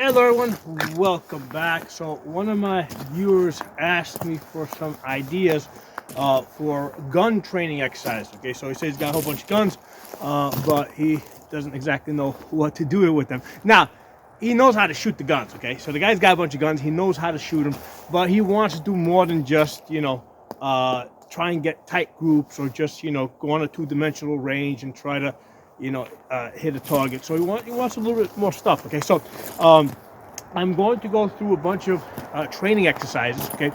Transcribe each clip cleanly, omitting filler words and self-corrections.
Hello everyone, welcome back. So one of my viewers asked me for some ideas for gun training exercise. Okay, so he says he's got a whole bunch of guns, but he doesn't exactly know what to do with them. Now, he knows how to shoot the guns, okay? So the guy's got a bunch of guns, he knows how to shoot them, but he wants to do more than just, try and get tight groups or just, go on a two-dimensional range and try to, hit a target. So he wants a little bit more stuff, okay? So I'm going to go through a bunch of training exercises, okay?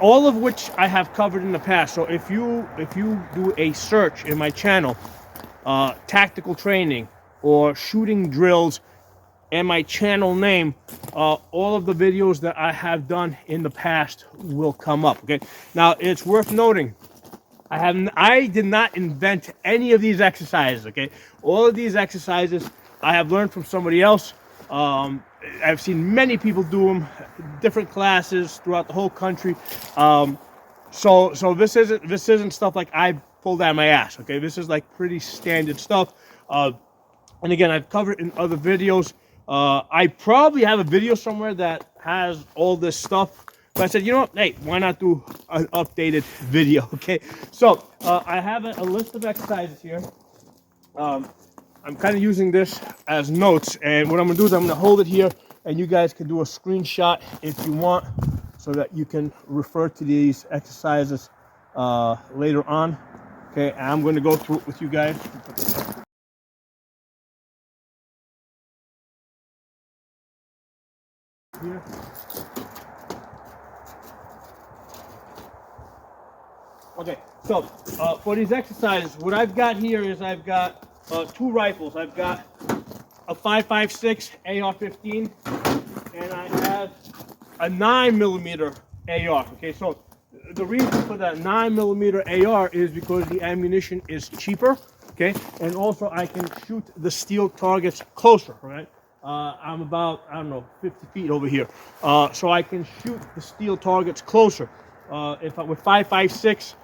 All of which I have covered in the past. So if you do a search in my channel, tactical training or shooting drills, and my channel name, all of the videos that I have done in the past will come up, okay? Now, it's worth noting, I did not invent any of these exercises, okay? All of these exercises I have learned from somebody else. I've seen many people do them, different classes throughout the whole country. So this isn't stuff like I pulled out of my ass, okay? This is like pretty standard stuff. And again, I've covered in other videos. I probably have a video somewhere that has all this stuff, but I said, you know what, hey, why not do an updated video, okay? So I have a list of exercises here. I'm kind of using this as notes, and what I'm gonna do is I'm gonna hold it here, and you guys can do a screenshot if you want, so that you can refer to these exercises later on, okay? And I'm gonna go through it with you guys. Here. Okay, so for these exercises, what I've got here is I've got two rifles. I've got a 5.56 AR-15, and I have a 9mm AR. Okay, so the reason for that 9mm AR is because the ammunition is cheaper. Okay, and also I can shoot the steel targets closer. Right. I'm about, I don't know, 50 feet over here. So I can shoot the steel targets closer. With 5.56,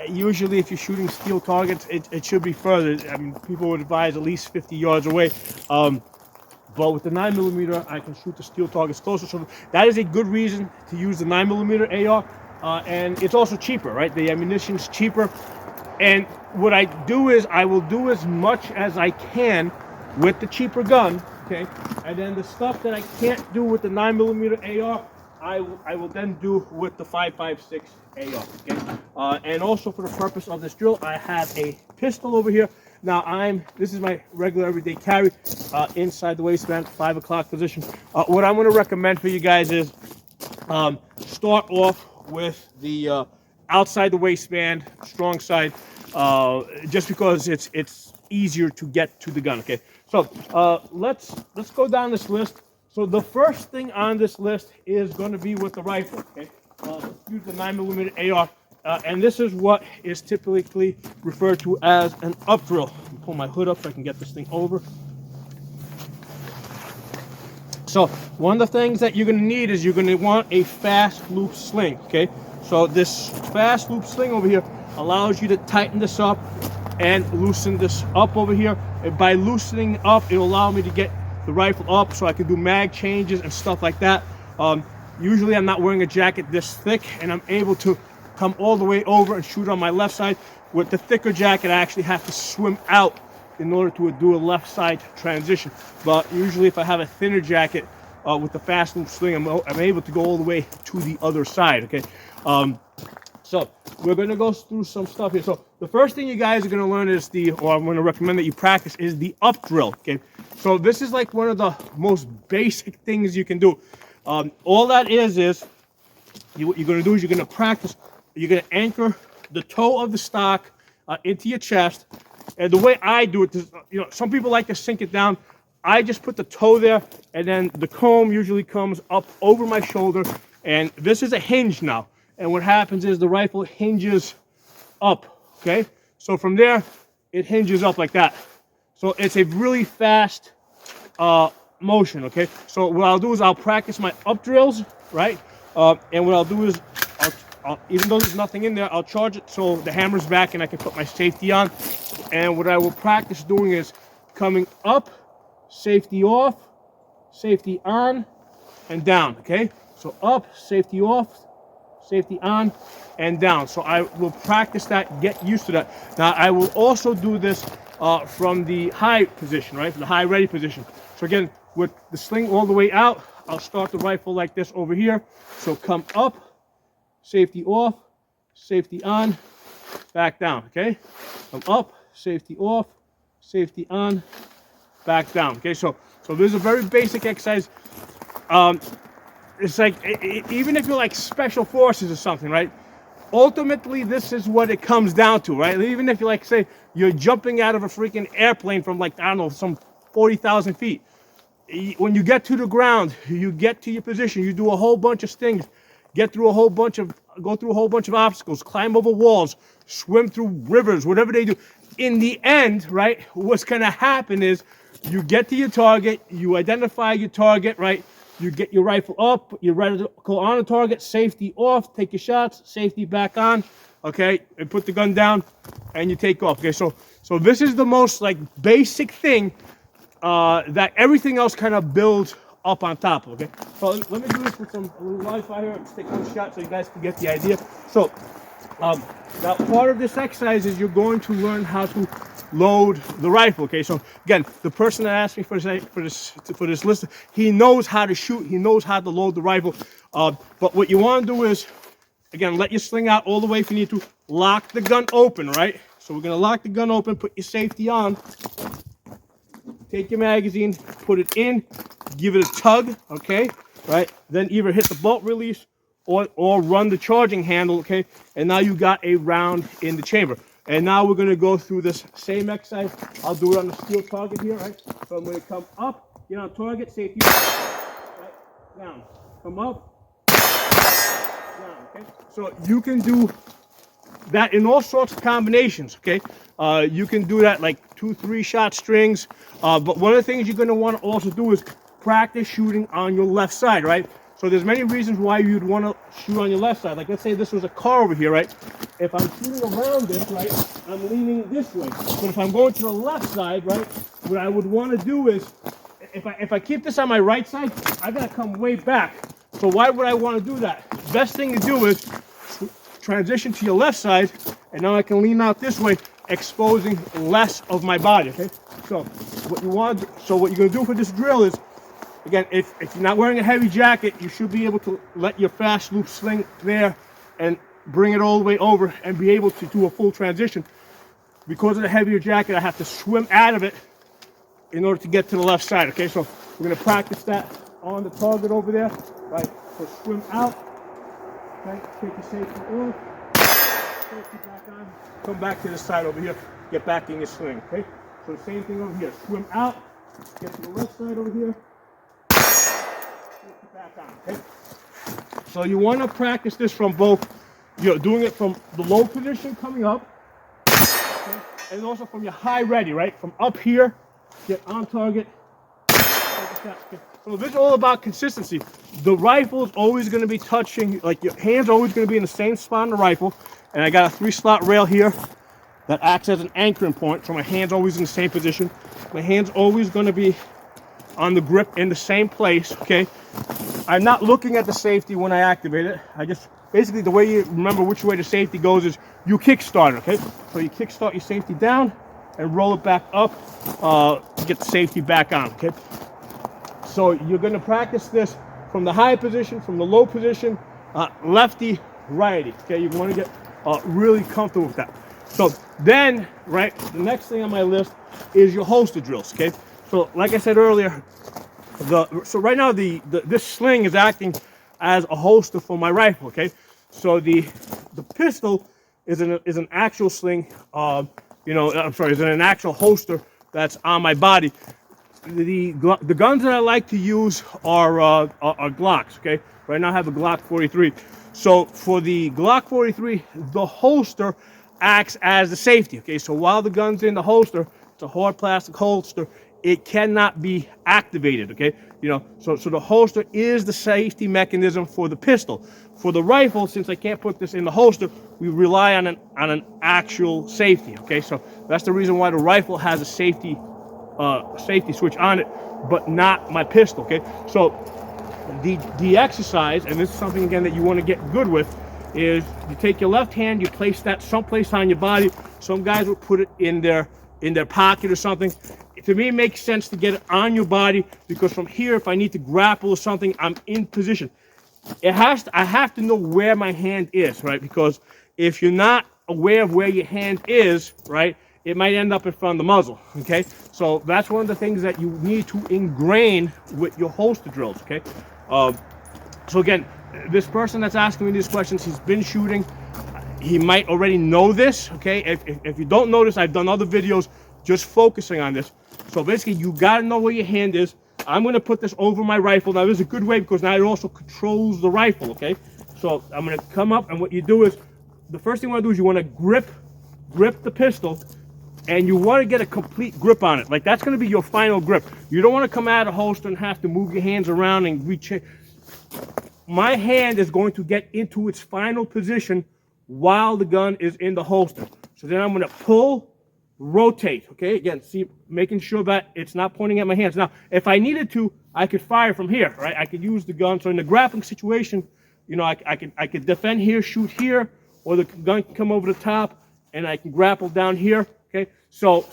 usually if you're shooting steel targets, it should be further. I mean, people would advise at least 50 yards away. But with the 9mm, I can shoot the steel targets closer. So that is a good reason to use the 9mm AR. And it's also cheaper, right? The ammunition's cheaper. And what I do is I will do as much as I can with the cheaper gun. Okay, and then the stuff that I can't do with the 9mm AR, I will then do with the 5.56 AR. Okay, and also for the purpose of this drill, I have a pistol over here. Now this is my regular everyday carry, inside the waistband, 5 o'clock position. What I'm going to recommend for you guys is start off with the outside the waistband, strong side, just because it's easier to get to the gun. Okay, so let's go down this list. So the first thing on this list is going to be with the rifle. Okay, let's use the 9mm AR, and this is what is typically referred to as an up drill. Pull my hood up so I can get this thing over. So one of the things that you're going to need is you're going to want a fast loop sling. Okay, so this fast loop sling over here allows you to tighten this up and loosen this up over here. And by loosening up, it'll allow me to get the rifle up so I can do mag changes and stuff like that. Usually I'm not wearing a jacket this thick, and I'm able to come all the way over and shoot on my left side. With the thicker jacket, I actually have to swim out in order to do a left side transition. But usually if I have a thinner jacket with the fast loop sling, I'm able to go all the way to the other side, okay? So we're going to go through some stuff here. So the first thing you guys are going to learn is or I'm going to recommend that you practice, is the up drill, okay? So this is like one of the most basic things you can do. All that is what you're going to do is you're going to practice. You're going to anchor the toe of the stock into your chest. And the way I do it is, some people like to sink it down. I just put the toe there, and then the comb usually comes up over my shoulder. And this is a hinge now. And what happens is the rifle hinges up, okay? So from there, it hinges up like that. So it's a really fast motion, okay? So what I'll do is I'll practice my up drills, right? And what I'll do is, even though there's nothing in there, I'll charge it so the hammer's back and I can put my safety on. And what I will practice doing is coming up, safety off, safety on, and down, okay? So up, safety off, safety on, and down. So I will practice that, get used to that. Now I will also do this from the high position, right? From the high ready position. So again, with the sling all the way out, I'll start the rifle like this over here. So come up, safety off, safety on, back down, okay? Come up, safety off, safety on, back down, okay? So this is a very basic exercise. It's like, even if you're like special forces or something, right? Ultimately, this is what it comes down to, right? Even if you like, say, you're jumping out of a freaking airplane from like, I don't know, some 40,000 feet. When you get to the ground, you get to your position, you do a whole bunch of things, go through a whole bunch of obstacles, climb over walls, swim through rivers, whatever they do. In the end, right, what's gonna happen is you get to your target, you identify your target, right? You get your rifle up, you're ready to go on the target, safety off, take your shots, safety back on, okay? And put the gun down, and you take off, okay? So this is the most, like, basic thing that everything else kind of builds up on top, okay? So let me do this with a little Wi-Fi here. Let's take one shot so you guys can get the idea. So now part of this exercise is you're going to learn how to load the rifle, okay? So again, the person that asked me for this list, he knows how to shoot, he knows how to load the rifle. But what you want to do is, again, let your sling out all the way if you need to. Lock the gun open, right? So we're gonna lock the gun open, put your safety on, take your magazine, put it in, give it a tug, okay? Right? Then either hit the bolt release or run the charging handle, okay? And now you got a round in the chamber. And now we're gonna go through this same exercise. I'll do it on the steel target here, right? So I'm gonna come up, get on target, safety, right, down. Come up, down, okay? So you can do that in all sorts of combinations, okay? You can do that like 2-3 shot strings. But one of the things you're gonna wanna also do is practice shooting on your left side, right? So there's many reasons why you'd want to shoot on your left side. Like let's say this was a car over here, right? If I'm shooting around this, right, I'm leaning this way. But if I'm going to the left side, right, what I would want to do is, if I keep this on my right side, I gotta come way back. So why would I want to do that? Best thing to do is transition to your left side, and now I can lean out this way, exposing less of my body, okay? So what you're gonna do for this drill is, again, if you're not wearing a heavy jacket, you should be able to let your fast loop sling there and bring it all the way over and be able to do a full transition. Because of the heavier jacket, I have to swim out of it in order to get to the left side, okay? So we're gonna practice that on the target over there, right? So swim out, okay? Take your safety off, safety back on, come back to the side over here, get back in your swing, okay? So the same thing over here, swim out, get to the left side over here, back on, okay? So you want to practice this from both, doing it from the low position coming up, okay? And also from your high ready, right? From up here, get on target. Okay? So this is all about consistency. The rifle is always going to be touching, like your hand's always going to be in the same spot on the rifle. And I got a 3-slot rail here that acts as an anchoring point, so my hand's always in the same position. My hand's always going to be on the grip in the same place, okay? I'm not looking at the safety when I activate it. I just, basically the way you remember which way the safety goes is you kickstart it, okay? So you kickstart your safety down and roll it back up, get the safety back on, okay? So you're gonna practice this from the high position, from the low position, lefty, righty, okay? You wanna get really comfortable with that. So then, right, the next thing on my list is your holster drills, okay? So like I said earlier, so right now this sling is acting as a holster for my rifle, okay? So the pistol is an actual sling, is an actual holster that's on my body. The guns that I like to use are Glocks, okay? Right now I have a Glock 43. So for the Glock 43, the holster acts as the safety, okay? So while the gun's in the holster, it's a hard plastic holster, it cannot be activated, okay? So the holster is the safety mechanism for the pistol. For the rifle, since I can't put this in the holster, we rely on an actual safety, okay? So that's the reason why the rifle has a safety safety switch on it, but not my pistol, okay? So the exercise, and this is something again that you want to get good with, is you take your left hand, you place that someplace on your body. Some guys will put it in their pocket or something. To me, it makes sense to get it on your body, because from here, if I need to grapple or something, I'm in position. I have to know where my hand is, right? Because if you're not aware of where your hand is, right, it might end up in front of the muzzle, okay? So that's one of the things that you need to ingrain with your holster drills, okay? So again, this person that's asking me these questions, he's been shooting. He might already know this, okay? If you don't know this, I've done other videos just focusing on this. So basically, you gotta know where your hand is. I'm gonna put this over my rifle. Now, this is a good way because now it also controls the rifle, okay? So I'm gonna come up, and what you do is, the first thing you wanna do is you wanna grip the pistol, and you wanna get a complete grip on it. Like, that's gonna be your final grip. You don't wanna come out of the holster and have to move your hands around and reach it. My hand is going to get into its final position while the gun is in the holster. So then I'm gonna pull, rotate, okay? Again, see, making sure that it's not pointing at my hands. Now, if I needed to, I could fire from here, right? I could use the gun. So in the grappling situation, you know, I could defend here, shoot here, or the gun can come over the top, and I can grapple down here, okay? So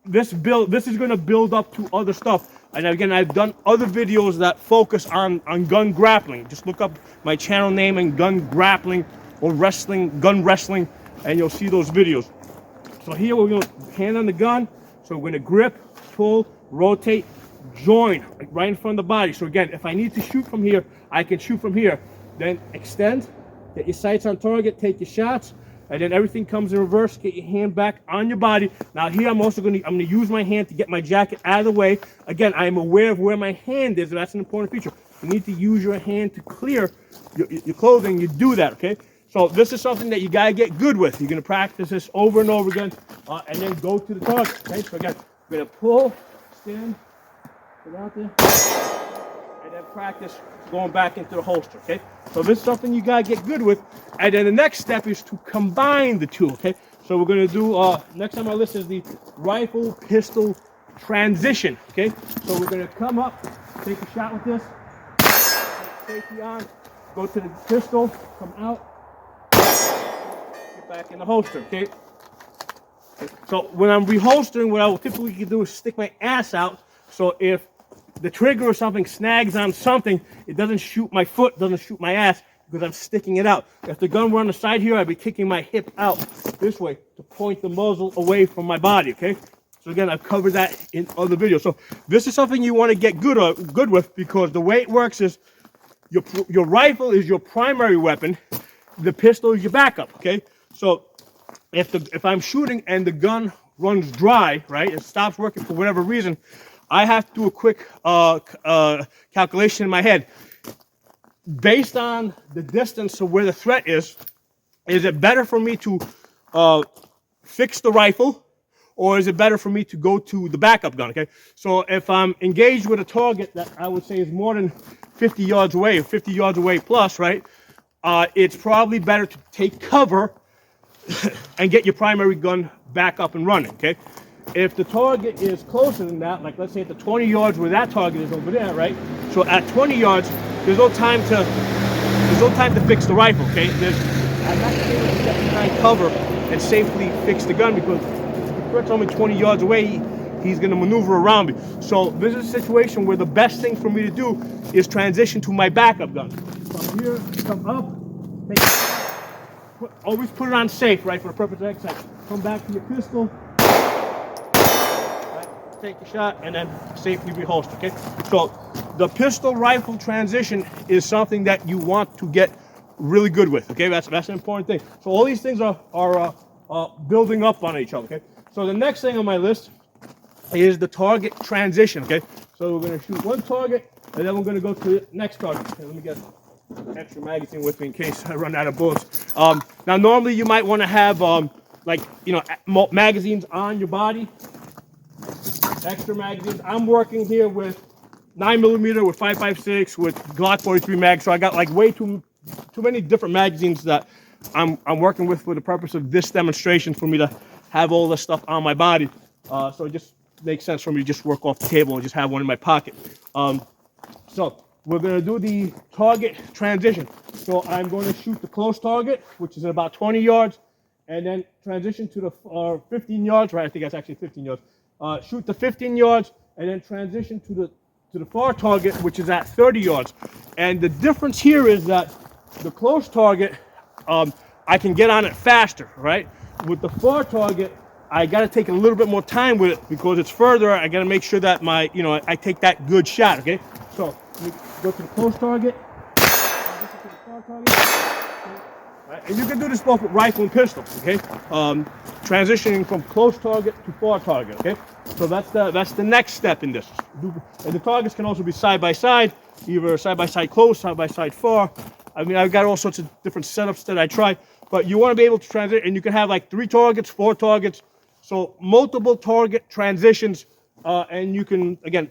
this is gonna build up to other stuff. And again, I've done other videos that focus on gun grappling. Just look up my channel name and gun grappling or wrestling, gun wrestling, and you'll see those videos. So here we're gonna hand on the gun. So we're gonna grip, pull, rotate, join right in front of the body. So again, if I need to shoot from here, I can shoot from here. Then extend, get your sights on target, take your shots, and then everything comes in reverse. Get your hand back on your body. Now here I'm gonna use my hand to get my jacket out of the way. Again, I am aware of where my hand is, and that's an important feature. You need to use your hand to clear your clothing. You do that, okay? So this is something that you gotta get good with. You're gonna practice this over and over again, and then go to the target, okay? So again, we're gonna pull, stand, get out there, and then practice going back into the holster, okay? So this is something you gotta get good with. And then the next step is to combine the two, okay? So we're gonna do, next on my list is the rifle pistol transition, okay? So we're gonna come up, take a shot with this, safety on, go to the pistol, come out, get back in the holster, okay? So when I'm reholstering, what I will typically do is stick my ass out, so if the trigger or something snags on something, it doesn't shoot my foot, doesn't shoot my ass, because I'm sticking it out. If the gun were on the side here, I'd be kicking my hip out this way to point the muzzle away from my body, okay? So again, I've covered that in other videos. So this is something you want to get good with, because the way it works is your rifle is your primary weapon, the pistol is your backup, okay? So if I'm shooting and the gun runs dry, right, it stops working for whatever reason, I have to do a quick calculation in my head. Based on the distance of where the threat is it better for me to fix the rifle, or is it better for me to go to the backup gun, okay? So if I'm engaged with a target that I would say is more than 50 yards away, or 50 yards away plus, right, it's probably better to take cover and get your primary gun back up and running, okay? If the target is closer than that, like let's say at the 20 yards where that target is over there, right? So at 20 yards, there's no time to fix the rifle, okay? I'm not able to get behind cover and safely fix the gun, because if the threat's only 20 yards away, he's gonna maneuver around me. So this is a situation where the best thing for me to do is transition to my backup gun. From here, come up, always put it on safe, right, for the purpose of exercise. Come back to your pistol, take a shot, and then safely reholster, okay? So the pistol rifle transition is something that you want to get really good with, okay? That's an important thing. So all these things are building up on each other, okay? So the next thing on my list is the target transition, okay? So we're gonna shoot one target, and then we're gonna go to the next target. Okay, let me get extra magazine with me in case I run out of bullets. Now normally you might want to have like, you know, magazines on your body, extra magazines. I'm working here with 9mm, with 5.56, with Glock 43 mag, so I got like way too many different magazines that I'm working with for the purpose of this demonstration, for me to have all this stuff on my body. So just makes sense for me to just work off the table and just have one in my pocket. So we're going to do the target transition. So I'm going to shoot the close target, which is at about 20 yards, and then transition to the 15 yards, right? I think that's actually 15 yards. Shoot the 15 yards, and then transition to the far target, which is at 30 yards. And the difference here is that the close target, I can get on it faster, right? With the far target, I got to take a little bit more time with it because it's further. I got to make sure that I take that good shot, okay? So we go to the close target, transition to the far target, okay? Right? And you can do this both with rifle and pistol, okay? Transitioning from close target to far target, okay? So that's the next step in this. And the targets can also be side by side, either side by side close, side by side far. I mean, I've got all sorts of different setups that I try, but you want to be able to transit, and you can have like 3 targets, 4 targets, so multiple target transitions, and you can, again,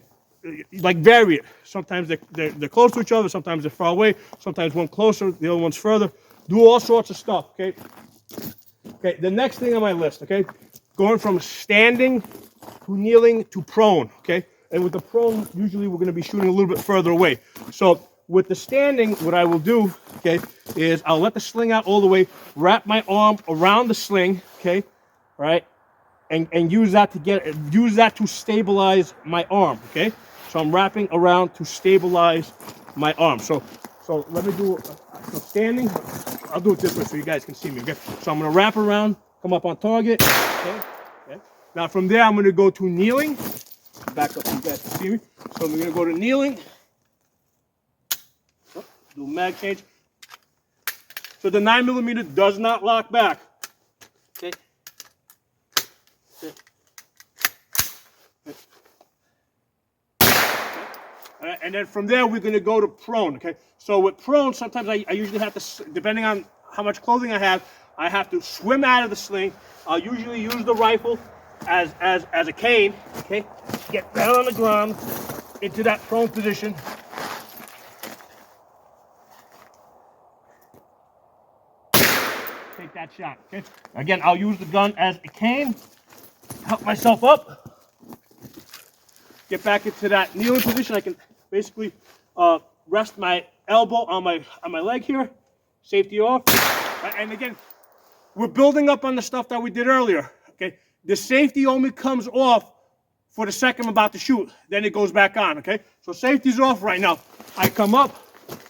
like vary it. Sometimes they're close to each other, sometimes they're far away, sometimes one closer, the other one's further. Do all sorts of stuff, okay? Okay, the next thing on my list, okay? Going from standing to kneeling to prone, okay? And with the prone, usually we're going to be shooting a little bit further away. So with the standing, what I will do, okay, is I'll let the sling out all the way, wrap my arm around the sling, okay, right, and use that to stabilize my arm, okay. So I'm wrapping around to stabilize my arm. So let me do so standing. I'll do it this way so you guys can see me, okay. So I'm gonna wrap around, come up on target, okay. Okay. Now from there, I'm gonna go to kneeling. Back up so you guys can see me. So I'm gonna go to kneeling. Do mag change. So the 9mm does not lock back. Okay. Okay. Okay. And then from there we're going to go to prone. Okay. So with prone, sometimes I usually have to, depending on how much clothing I have to swim out of the sling. I'll usually use the rifle as a cane. Okay. Get down on the ground into that prone position. Take that shot, okay? Again, I'll use the gun as a cane, help myself up, get back into that kneeling position. I can basically rest my elbow on my leg here, safety off. And again, we're building up on the stuff that we did earlier, okay? The safety only comes off for the second I'm about to shoot, then it goes back on, okay? So safety's off right now. I come up,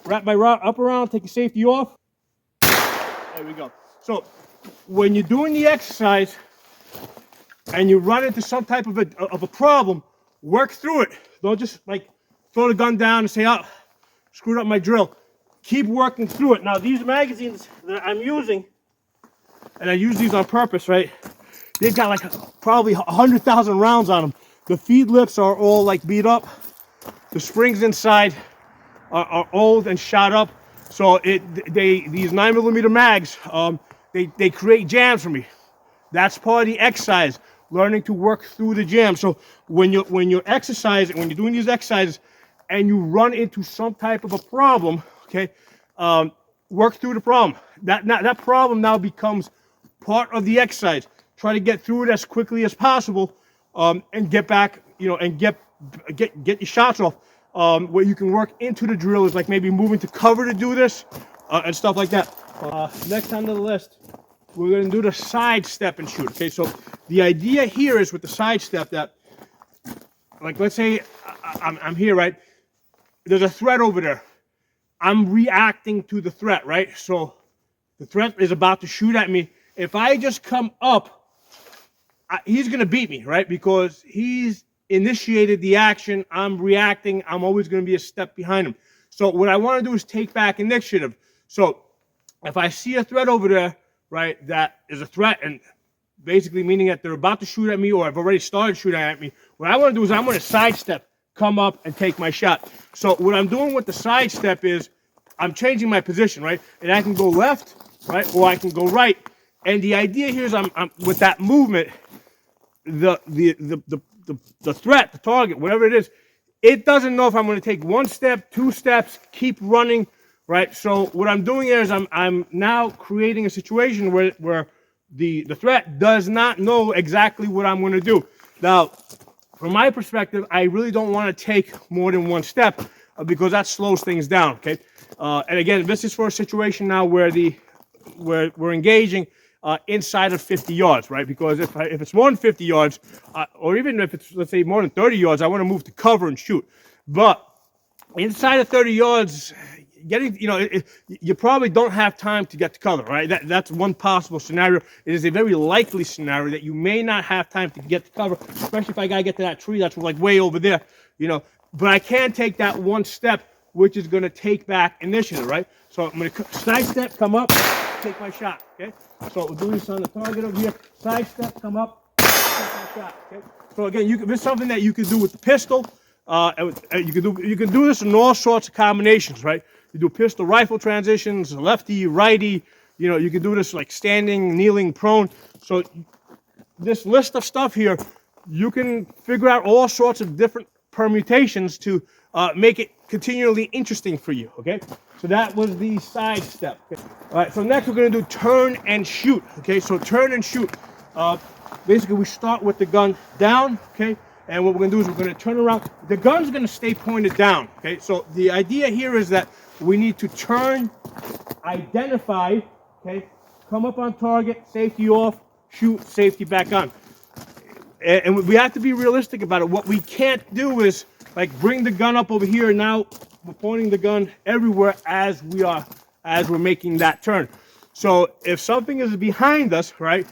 wrap my up around, take the safety off. There we go. So when you're doing the exercise and you run into some type of a problem, work through it. Don't just like throw the gun down and say, oh, screwed up my drill. Keep working through it. Now these magazines that I'm using, and I use these on purpose, right? They've got like probably 100,000 rounds on them. The feed lips are all like beat up. The springs inside are old and shot up. So these 9mm mags, they create jams for me. That's part of the exercise, learning to work through the jam. So when you're exercising, when you're doing these exercises, and you run into some type of a problem, okay, work through the problem. That problem now becomes part of the exercise. Try to get through it as quickly as possible, and get back, and get your shots off. Where you can work into the drill is like maybe moving to cover to do this, and stuff like that. Next on the list, we're going to do the side step and shoot. Okay, so the idea here is with the side step that, like, let's say I'm here, right? There's a threat over there. I'm reacting to the threat, right? So the threat is about to shoot at me. If I just come up, he's going to beat me, right? Because he's initiated the action. I'm reacting. I'm always going to be a step behind him. So what I want to do is take back initiative. So if I see a threat over there, right, that is a threat, and basically meaning that they're about to shoot at me or I've already started shooting at me, what I want to do is I'm going to sidestep, come up, and take my shot. So what I'm doing with the sidestep is I'm changing my position, right? And I can go left, right, or I can go right. And the idea here is I'm with that movement, the threat, the target, whatever it is, it doesn't know if I'm going to take 1 step, 2 steps, keep running, right? So what I'm doing here is I'm now creating a situation where the threat does not know exactly what I'm going to do. Now, from my perspective, I really don't want to take more than one step because that slows things down, okay? And again, this is for a situation now where we're engaging inside of 50 yards, right? Because if it's more than 50 yards, or even if it's, let's say, more than 30 yards, I want to move to cover and shoot. But inside of 30 yards, getting, you probably don't have time to get to cover, right? That's one possible scenario. It is a very likely scenario that you may not have time to get to cover, especially if I got to get to that tree that's like way over there, But I can take that one step, which is going to take back initiative, right? So I'm going to sidestep, come up, take my shot, okay? So we'll do this on the target over here. Sidestep, come up, take my shot, okay? So again, this is something that you can do with the pistol. You can do this in all sorts of combinations, right? You do pistol rifle transitions, lefty, righty. You can do this like standing, kneeling, prone. So this list of stuff here, you can figure out all sorts of different permutations to make it continually interesting for you, okay? So that was the side step. Okay? All right, so next we're going to do turn and shoot, okay? So turn and shoot. Basically, we start with the gun down, okay? And what we're going to do is we're going to turn around. The gun's going to stay pointed down, okay? So the idea here is that we need to turn, identify, okay? Come up on target, safety off, shoot, safety back on. And we have to be realistic about it. What we can't do is like bring the gun up over here and now we're pointing the gun everywhere as we're making that turn. So if something is behind us, right,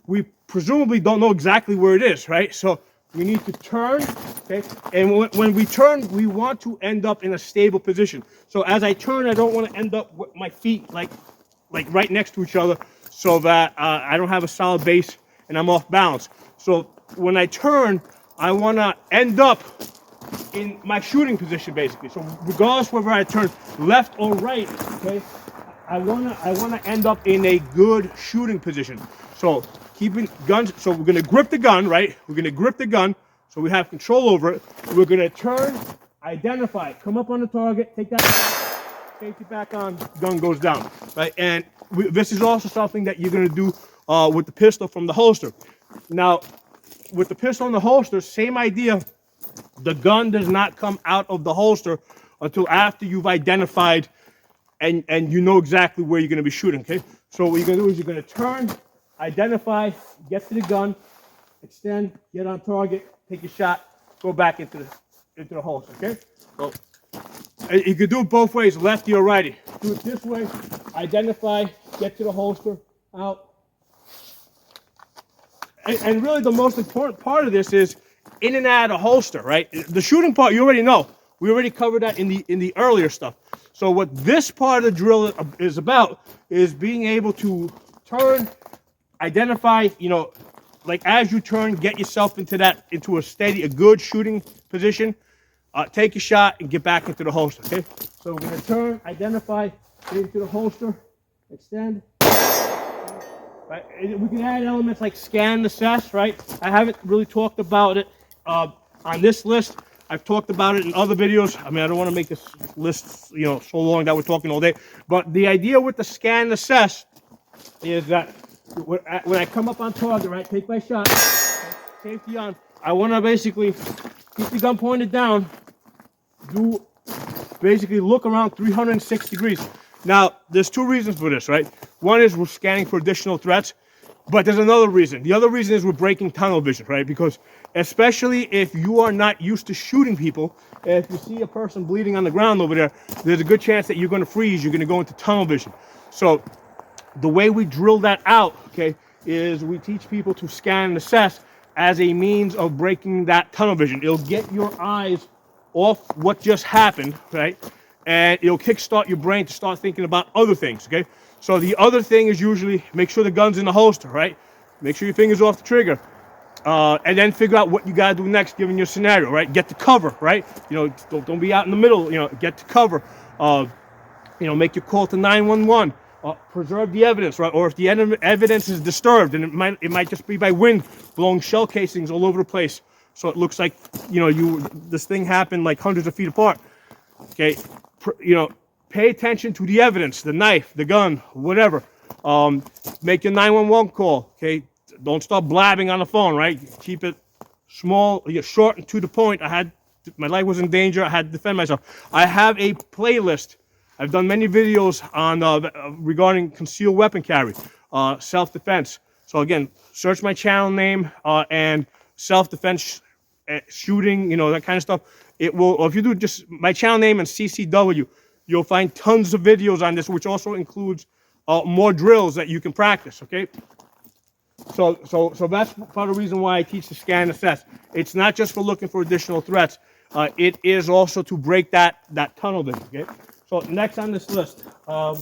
we presumably don't know exactly where it is, right? So we need to turn, okay? And when we turn, we want to end up in a stable position. So as I turn, I don't want to end up with my feet like right next to each other so that I don't have a solid base and I'm off balance. So when I turn, I want to end up in my shooting position, basically. So regardless whether I turn left or right, okay, I wanna end up in a good shooting position. So keeping guns. So we're gonna grip the gun, right? We're gonna grip the gun, so we have control over it. We're gonna turn, identify, come up on the target, take that, safety back on, gun goes down, right? And this is also something that you're gonna do with the pistol from the holster. Now, with the pistol in the holster, same idea. The gun does not come out of the holster until after you've identified and you know exactly where you're going to be shooting, okay? So what you're going to do is you're going to turn, identify, get to the gun, extend, get on target, take a shot, go back into the holster, okay? So you can do it both ways, lefty or righty. Do it this way, identify, get to the holster, out. And really the most important part of this is in and out of the holster, right? The shooting part, you already know. We already covered that in the earlier stuff. So what this part of the drill is about is being able to turn, identify, like as you turn, get yourself into a good shooting position, take a shot and get back into the holster, okay? So we're gonna turn, identify, get into the holster, extend. Right? We can add elements like scan, assess, right? I haven't really talked about it on this list. I've talked about it in other videos. I mean, I don't want to make this list, so long that we're talking all day. But the idea with the scan, assess is that when I come up on target, right, take my shot, safety on, I want to basically keep the gun pointed down, basically look around 360 degrees. Now, there's two reasons for this, right? One is we're scanning for additional threats, but there's another reason. The other reason is we're breaking tunnel vision, right? Because especially if you are not used to shooting people, if you see a person bleeding on the ground over there, there's a good chance that you're going to freeze, you're going to go into tunnel vision. So the way we drill that out, okay, is we teach people to scan and assess as a means of breaking that tunnel vision. It'll get your eyes off what just happened, right? And it'll kickstart your brain to start thinking about other things, okay? So the other thing is usually make sure the gun's in the holster, right? Make sure your finger's off the trigger. And then figure out what you gotta do next given your scenario, right? Get to cover, right? Don't be out in the middle, get to cover. Make your call to 911. Preserve the evidence, right? Or if the evidence is disturbed, and it might just be by wind blowing shell casings all over the place. So it looks like, this thing happened like hundreds of feet apart. Okay, pay attention to the evidence, the knife, the gun, whatever. Make your 911 call, okay? Don't start blabbing on the phone, right? Keep it small, short and to the point. My life was in danger. I had to defend myself. I have a playlist. I've done many videos on regarding concealed weapon carry, self-defense. So again, search my channel name and self-defense, shooting, that kind of stuff. It will, or if you do just my channel name and CCW, you'll find tons of videos on this, which also includes more drills that you can practice. Okay. So that's part of the reason why I teach the scan and assess. It's not just for looking for additional threats. It is also to break that tunnel vision. Okay. So next on this list, turn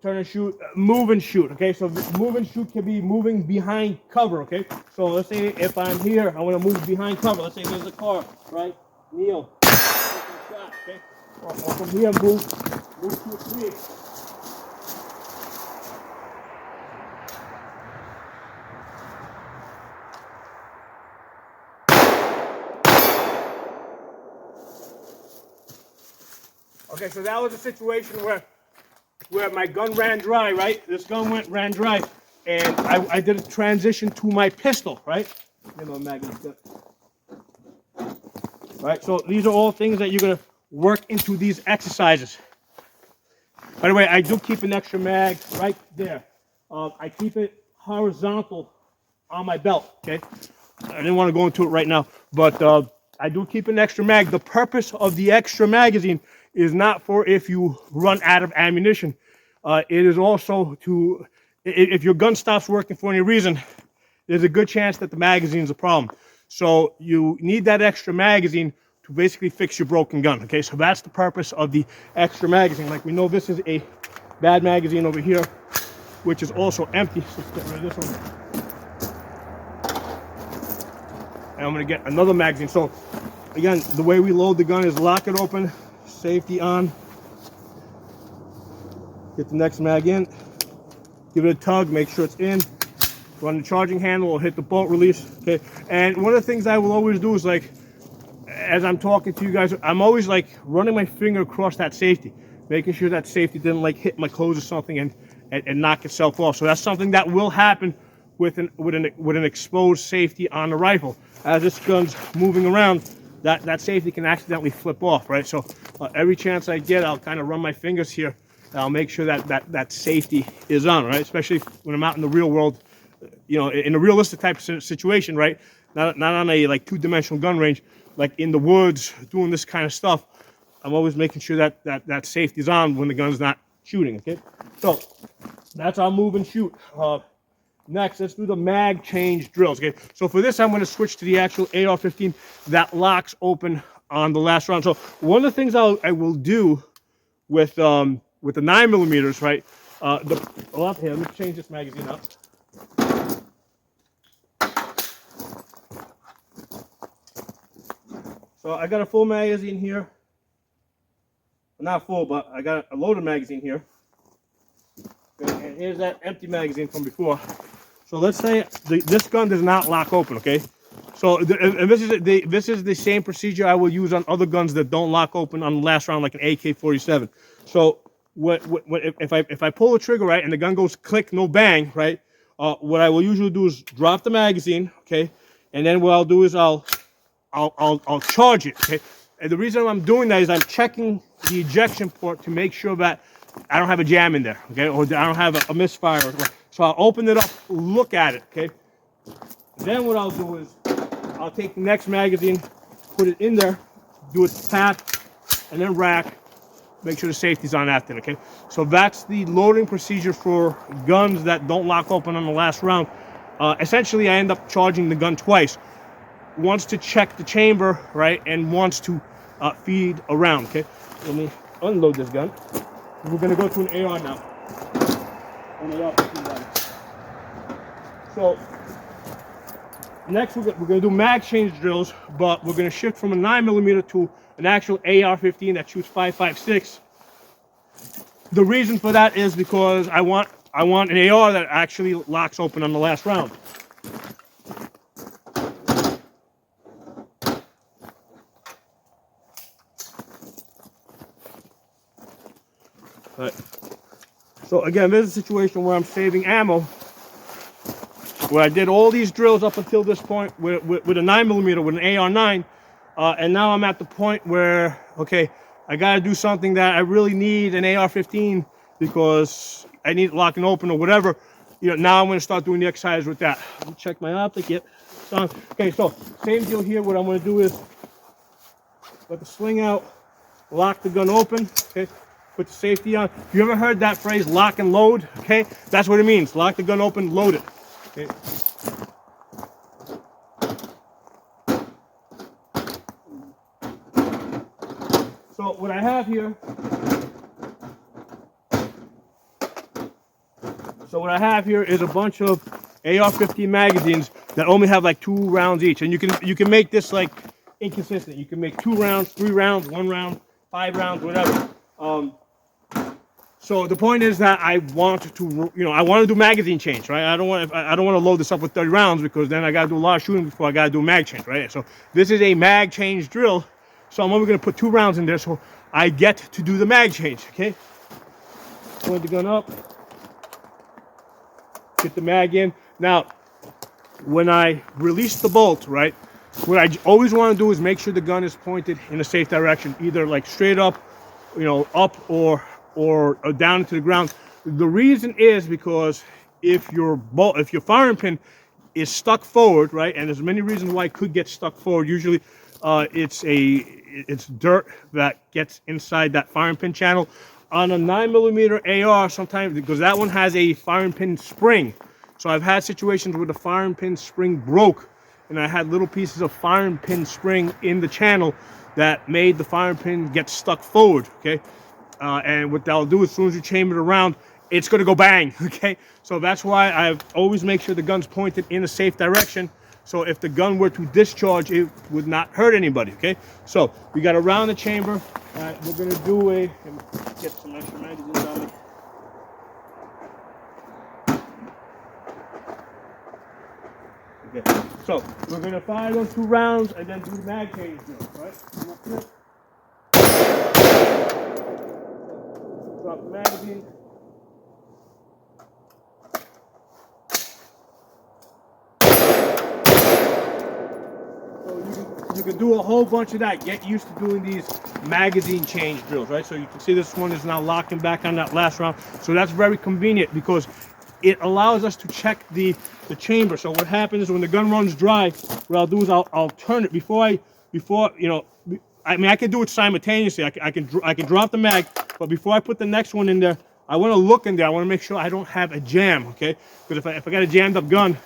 and shoot, move and shoot. Okay. So move and shoot can be moving behind cover. Okay. So let's say if I'm here, I want to move behind cover. Let's say there's a car, right? Kneel. Shot, okay. Or from here, move to a tree. Okay, so that was a situation where my gun ran dry, right? This gun ran dry, and I did a transition to my pistol, right? Right, so these are all things that you're gonna work into these exercises. By the way, I do keep an extra mag right there. I keep it horizontal on my belt, okay? I didn't want to go into it right now, but I do keep an extra mag. The purpose of the extra magazine is not for if you run out of ammunition. It is also to, if your gun stops working for any reason, there's a good chance that the magazine is a problem. So you need that extra magazine to basically fix your broken gun, okay? So that's the purpose of the extra magazine. Like we know this is a bad magazine over here, which is also empty. So let's get rid of this one. And I'm gonna get another magazine. So again, the way we load the gun is lock it open, safety on, get the next mag in, give it a tug, make sure it's in, run the charging handle or hit the bolt release, okay? And one of the things I will always do is, like, as I'm talking to you guys, I'm always like running my finger across that safety, making sure that safety didn't like hit my clothes or something and knock itself off. So that's something that will happen with an exposed safety on the rifle. As this gun's moving around, that safety can accidentally flip off, right? So every chance I get, I'll kind of run my fingers here. And I'll make sure that safety is on, right? Especially when I'm out in the real world, in a realistic type of situation, right? Not on a like two-dimensional gun range, like in the woods doing this kind of stuff. I'm always making sure that safety is on when the gun's not shooting. Okay, so that's our move and shoot. Next, let's do the mag change drills. Okay, so for this, I'm going to switch to the actual AR-15 that locks open on the last round. So one of the things I will do with the 9mm, right? Here, let me change this magazine up. So I got a full magazine here. Not full, but I got a loaded magazine here. And here's that empty magazine from before. So let's say this gun does not lock open, okay? So and this is the same procedure I will use on other guns that don't lock open on the last round, like an AK-47. So if I pull the trigger, right, and the gun goes click, no bang, right? What I will usually do is drop the magazine, okay? And then what I'll do is I'll charge it, okay? And the reason I'm doing that is I'm checking the ejection port to make sure that I don't have a jam in there, okay? Or I don't have a misfire. So I'll open it up, look at it, okay? Then what I'll do is I'll take the next magazine, put it in there, do a tap, and then rack, make sure the safety's on after, okay? So that's the loading procedure for guns that don't lock open on the last round. Essentially, I end up charging the gun twice. Once to check the chamber, right, and once to feed around, okay? Let me unload this gun. We're gonna go to an AR now. So next we're gonna do mag change drills, but we're gonna shift from a 9mm to an actual AR-15 that shoots 5.56. The reason for that is because I want an AR that actually locks open on the last round. Right. So again, this is a situation where I'm saving ammo. where I did all these drills up until this point with a 9mm, with an AR-9, and now I'm at the point where, okay, I gotta do something that I really need an AR-15 because I need it lock and open or whatever. You know, now I'm gonna start doing the exercise with that. Let me check my optic. Yep. Okay, so same deal here. What I'm gonna do is let the sling out, lock the gun open. Okay, put the safety on. If you ever heard that phrase, lock and load? Okay, that's what it means. Lock the gun open, load it. Okay. So what I have here, is a bunch of AR-15 magazines that only have like 2 rounds each, and you can make this like inconsistent. You can make 2 rounds, 3 rounds, 1 round, 5 rounds, whatever. So the point is that I want to, I want to do magazine change, right? I don't want to load this up with 30 rounds because then I got to do a lot of shooting before I got to do a mag change, right? So this is a mag change drill. So I'm only going to put 2 rounds in there so I get to do the mag change, okay? Point the gun up. Get the mag in. Now, when I release the bolt, right, what I always want to do is make sure the gun is pointed in a safe direction, either like straight up, up or down to the ground. The reason is because if your firing pin is stuck forward, right, and there's many reasons why it could get stuck forward. Usually, it's dirt that gets inside that firing pin channel. On a 9mm AR, sometimes, because that one has a firing pin spring. So I've had situations where the firing pin spring broke, and I had little pieces of firing pin spring in the channel that made the firing pin get stuck forward, okay? And what that'll do, as soon as you chamber it around, it's gonna go bang, okay? So that's why I always make sure the gun's pointed in a safe direction. So if the gun were to discharge, it would not hurt anybody, okay? So we got around the chamber. We're gonna do let me get some extra magazines on me. Okay, so we're gonna fire those 2 rounds and then do the mag change drill, right? Drop the magazine. You can do a whole bunch of that. Get used to doing these magazine change drills, right? So you can see this one is now locking back on that last round. So that's very convenient because it allows us to check the chamber. So what happens is when the gun runs dry, what I'll do is I'll turn it before I can do it simultaneously. I can drop the mag, but before I put the next one in there, I want to look in there. I want to make sure I don't have a jam, okay? Because if I got a jammed up gun,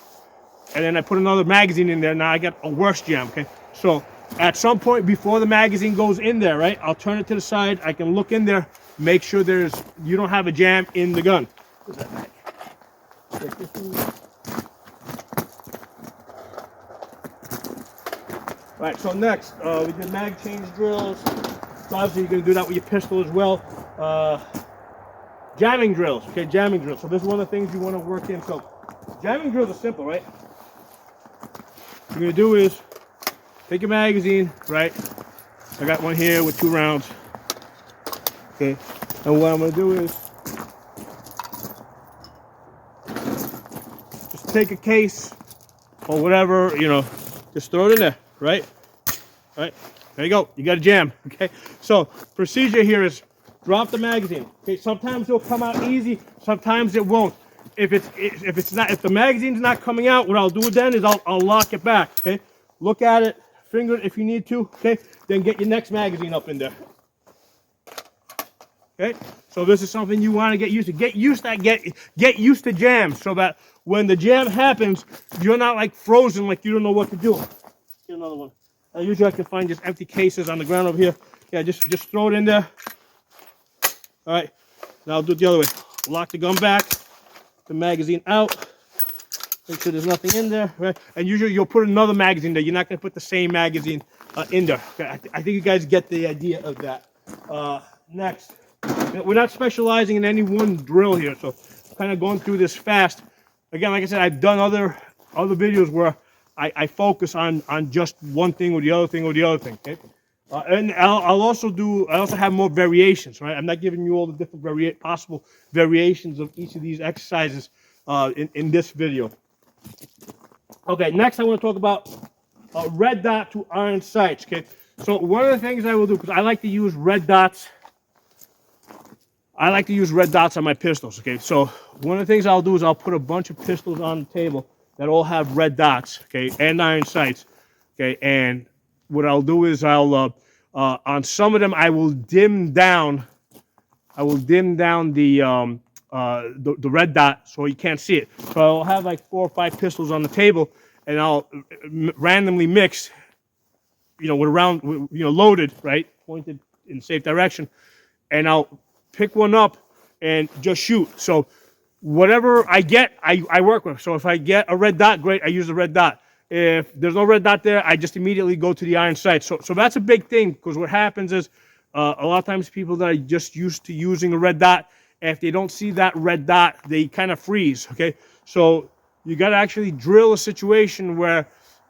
and then I put another magazine in there, now I got a worse jam, okay? So at some point before the magazine goes in there, right, I'll turn it to the side. I can look in there, make sure you don't have a jam in the gun. Where's that mag? All right, so next, we did mag change drills. So obviously you're gonna do that with your pistol as well. Jamming drills, okay, jamming drills. So this is one of the things you wanna work in. So jamming drills are simple, right? What you're gonna do is take a magazine, right? I got one here with 2 rounds. Okay, and what I'm gonna do is just take a case or whatever, just throw it in there, right? Right, there you go. You got a jam. Okay, so procedure here is drop the magazine. Okay, sometimes it'll come out easy, sometimes it won't. If the magazine's not coming out, what I'll do then is I'll lock it back. Okay, look at it, finger it if you need to. Okay, then get your next magazine up in there. Okay, so this is something you want to get used to. Get used to jams so that when the jam happens, you're not like frozen, like you don't know what to do. Get another one. Usually I can find just empty cases on the ground over here. Yeah, just throw it in there. All right, now I'll do it the other way. Lock the gun back, the magazine out. Make sure there's nothing in there, right? And usually you'll put another magazine there. You're not going to put the same magazine in there. Okay, I think you guys get the idea of that. Next, we're not specializing in any one drill here, so I'm kind of going through this fast. Again, like I said, I've done other videos where I focus on just one thing or the other thing or the other thing. Okay, and I also have more variations, right? I'm not giving you all the different possible variations of each of these exercises in this video. Okay, next I want to talk about red dot to iron sights. Okay, so one of the things I will do, because I like to use red dots. I like to use red dots on my pistols. Okay, so one of the things I'll do is I'll put a bunch of pistols on the table that all have red dots. Okay, and iron sights. Okay, and what I'll do is I'll on some of them I will dim down. I will dim down the red dot so you can't see it. So I'll have like 4 or 5 pistols on the table, and I'll randomly mix, with around, loaded, right, pointed in the safe direction, and I'll pick one up and just shoot. So whatever I get, I work with. So if I get a red dot, great, I use the red dot. If there's no red dot there, I just immediately go to the iron sight. So that's a big thing, because what happens is a lot of times people that are just used to using a red dot, if they don't see that red dot, they kind of freeze, okay? So you got to actually drill a situation where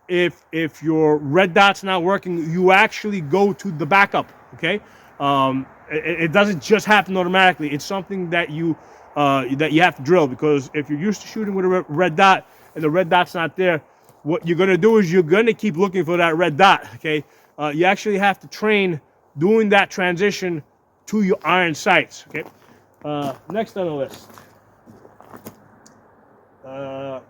if your red dot's not working, you actually go to the backup, okay? It doesn't just happen automatically. It's something that you have to drill, because if you're used to shooting with a red dot and the red dot's not there, what you're going to do is you're going to keep looking for that red dot, okay? You actually have to train doing that transition to your iron sights, okay? Next on the list,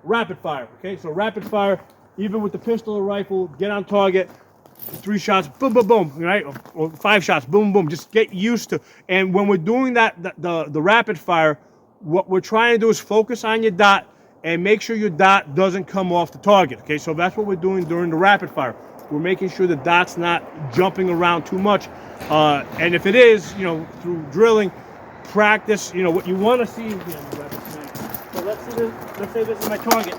rapid fire, okay? So rapid fire, even with the pistol or rifle, get on target, 3 shots, boom, boom, boom, right? Or 5 shots, boom, boom. Just get used to. And when we're doing that, the rapid fire, what we're trying to do is focus on your dot and make sure your dot doesn't come off the target. Okay, so that's what we're doing during the rapid fire. We're making sure the dot's not jumping around too much. And if it is, through drilling, practice, what you want to see. So let's say this is my target.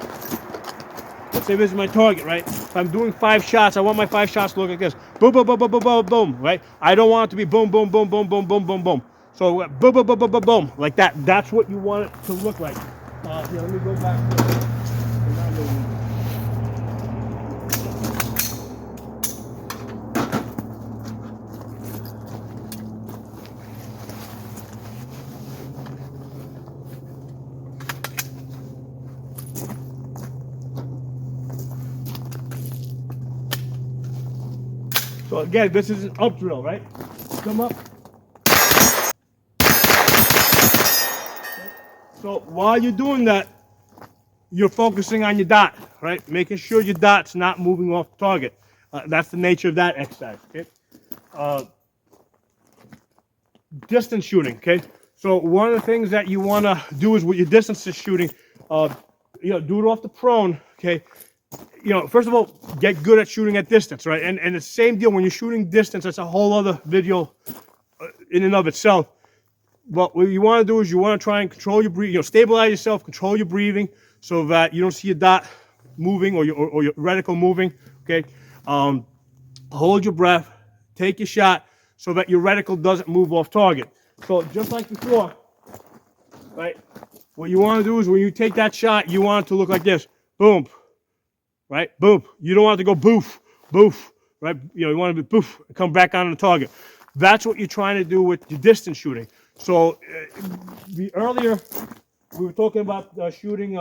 Let's say this is my target, right? If I'm doing 5 shots, I want my 5 shots to look like this. Boom, boom, boom, boom, boom, boom, boom, right? I don't want it to be boom, boom, boom, boom, boom, boom, boom, boom. So boom, boom, boom, boom, boom, boom, like that. That's what you want it to look like. Here, let me go back to it. So again, this is an up drill, right? Come up. So while you're doing that, you're focusing on your dot, right? Making sure your dot's not moving off the target. That's the nature of that exercise, okay? Distance shooting, okay? So one of the things that you want to do is with your distance shooting, do it off the prone, okay? First of all, get good at shooting at distance, right? And the same deal when you're shooting distance. That's a whole other video in and of itself. But what you want to do is you want to try and control your breathing, stabilize yourself, control your breathing, so that you don't see your dot moving or your reticle moving. Okay, hold your breath, take your shot, so that your reticle doesn't move off target. So just like before, right? What you want to do is when you take that shot, you want it to look like this: boom, right? Boom. You don't want it to go boof, boof, right? You want to be boof, come back on the target. That's what you're trying to do with your distance shooting. So earlier we were talking about shooting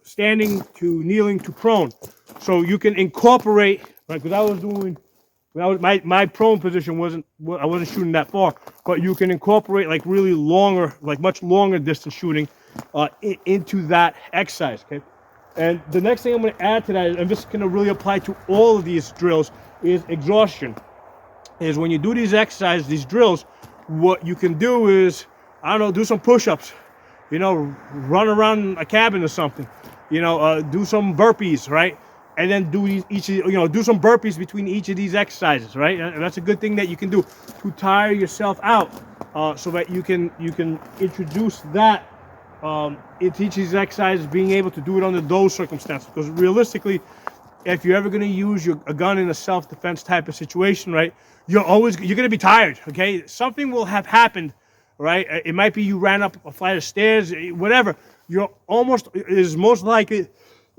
standing to kneeling to prone. So you can incorporate, right? Because I was doing, my prone position I wasn't shooting that far, but you can incorporate like really longer, like much longer distance shooting into that exercise. Okay. And the next thing I'm going to add to that, and this is going to really apply to all of these drills, is exhaustion. Is when you do these exercises, these drills, what you can do is, I don't know, do some push-ups, run around a cabin or something, do some burpees, right? And then do do some burpees between each of these exercises, right? And that's a good thing that you can do to tire yourself out, so that you can introduce that into each of these exercises, being able to do it under those circumstances. Because realistically, if you're ever going to use a gun in a self-defense type of situation, right, you're going to be tired, okay? Something will have happened, right? It might be you ran up a flight of stairs, whatever. Most likely,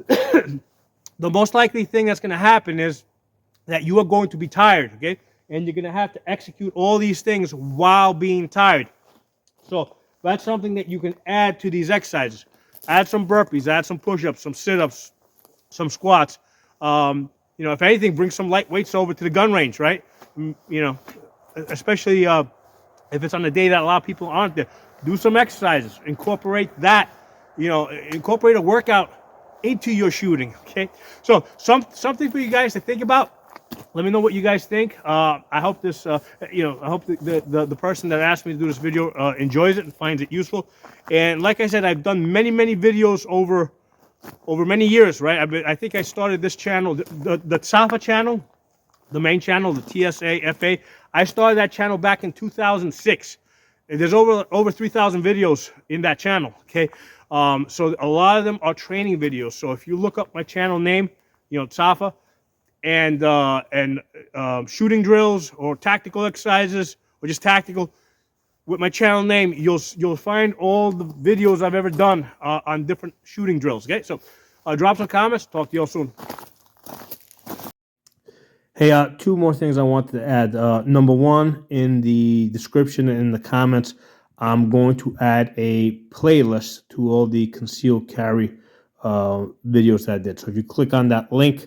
the most likely thing that's going to happen is that you are going to be tired, okay? And you're going to have to execute all these things while being tired. So that's something that you can add to these exercises. add some burpees, add some push-ups, some sit-ups, some squats. If anything, bring some light weights over to the gun range, right? Especially if it's on a day that a lot of people aren't there. Do some exercises. Incorporate that. Incorporate a workout into your shooting. Okay. So something for you guys to think about. Let me know what you guys think. I hope this. I hope the person that asked me to do this video enjoys it and finds it useful. And like I said, I've done many videos over many years. Right. I think I started this channel, the Safa channel, the main channel, the TSA FA. I started that channel back in 2006. There's over 3,000 videos in that channel. Okay, so a lot of them are training videos. So if you look up my channel name, Safa, and shooting drills or tactical exercises or just tactical, with my channel name, you'll find all the videos I've ever done on different shooting drills. Okay, so drop some comments. Talk to you all soon. Hey, two more things I wanted to add. Number one, in the description and in the comments, I'm going to add a playlist to all the concealed carry videos that I did. So if you click on that link,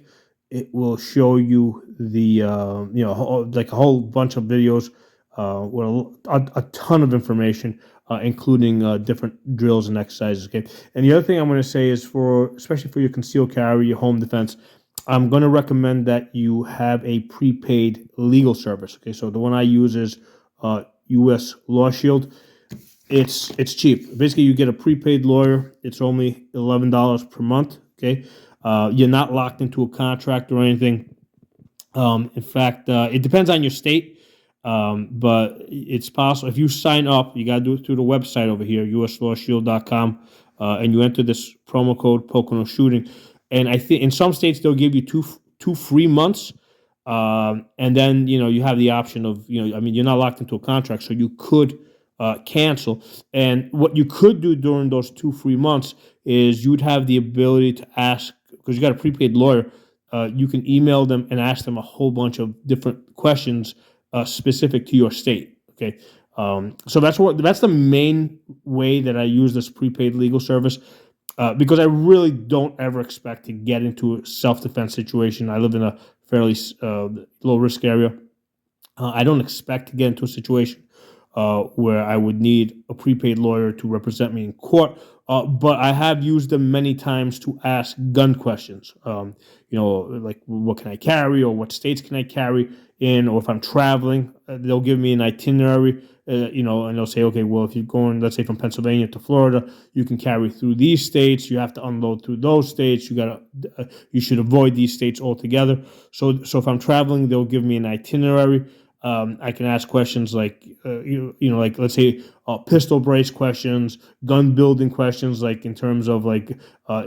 it will show you the like a whole bunch of videos with a ton of information, including different drills and exercises. Okay, and the other thing I'm going to say is especially for your concealed carry, your home defense, I'm going to recommend that you have a prepaid legal service. Okay, so the one I use is U.S. Lawshield. It's cheap. Basically, you get a prepaid lawyer. It's only $11 per month. Okay, you're not locked into a contract or anything. In fact, it depends on your state, but it's possible. If you sign up, you got to do it through the website over here, uslawshield.com, and you enter this promo code Pocono Shooting. And I think in some states they'll give you two free months, and then you have the option of you're not locked into a contract, so you could cancel. And what you could do during those 2 free months is you'd have the ability to ask, because you got a prepaid lawyer, you can email them and ask them a whole bunch of different questions specific to your state. Okay, so that's the main way that I use this prepaid legal service. Because I really don't ever expect to get into a self-defense situation. I live in a fairly low-risk area. I don't expect to get into a situation where I would need a prepaid lawyer to represent me in court. But I have used them many times to ask gun questions. Like what can I carry, or what states can I carry in, or if I'm traveling, they'll give me an itinerary. And they'll say, okay, well, if you're going, let's say, from Pennsylvania to Florida, you can carry through these states. You have to unload through those states. You should avoid these states altogether. So if I'm traveling, they'll give me an itinerary. I can ask questions like, like let's say pistol brace questions, gun building questions, like in terms of like,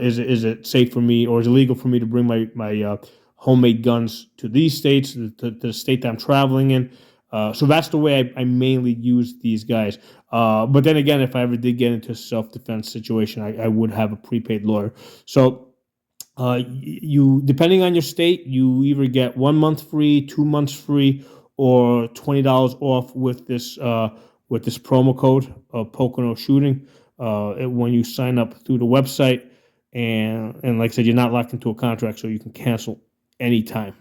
is it safe for me, or is it legal for me to bring my homemade guns to these states, to the state that I'm traveling in. So that's the way I mainly use these guys. But then again, if I ever did get into a self-defense situation, I would have a prepaid lawyer. So you, depending on your state, you either get 1 month free, 2 months free, or $20 off with this promo code Pocono Shooting when you sign up through the website. And like I said, you're not locked into a contract, so you can cancel anytime.